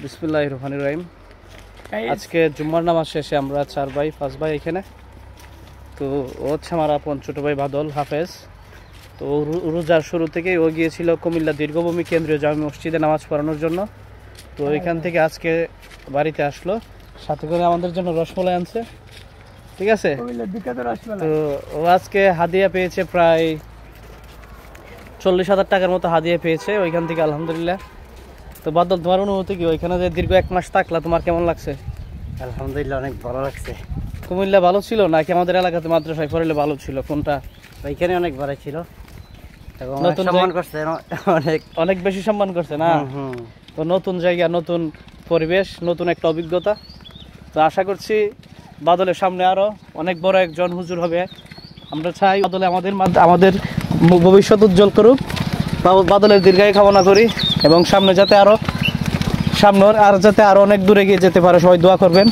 বিসমিল্লাহির রহমানির রহিম। আজকে জুম্মার নামাজ শেষে আমরা 4 ভাই 5 ভাই এখানে। তো ও হচ্ছে আমার আপন ছোট ভাই বাদল হাফেজ। তো রোজার শুরু থেকেই ও গিয়েছিল কুমিল্লা দীর্ঘভূমি কেন্দ্রীয় জামে মসজিদে নামাজ পড়ানোর জন্য। তো এখান থেকে আজকে বাড়িতে আসলো, সাথে করে আমাদের জন্য রসমালাই আনছে। ঠিক আছে, তো ও আজকে হাদিয়া পেয়েছে প্রায় 40,000 টাকার মতো হাদিয়া পেয়েছে ওইখান থেকে, আলহামদুলিল্লাহ। তো বাদল, তোমার অনুভূতি কি? ওইখানে যে দীর্ঘ 1 মাস থাকলা, তোমার কেমন লাগছে? আলহামদুলিল্লাহ, অনেক ভালো লাগছে। কুমিল্লা ভালো ছিল নাকি আমাদের এলাকাতে মাদ্রাসায় পড়লে ভালো ছিল, কোনটা? ওইখানে অনেক ভালো ছিল, নতুন সম্মান করছে, অনেক বেশি সম্মান করছে না? তো নতুন জায়গা, নতুন পরিবেশ, নতুন একটা অভিজ্ঞতা। তো আশা করছি বাদলের সামনে আরো অনেক বড় একজন হুজুর হবে। আমরা চাই বাদলে আমাদের ভবিষ্যৎ উজ্জ্বল করুক। বাদলের দীর্ঘায়ু কামনা করি এবং সামনে যাতে আরো অনেক দূরে গিয়ে যেতে পারে। সবাই দোয়া করবেন।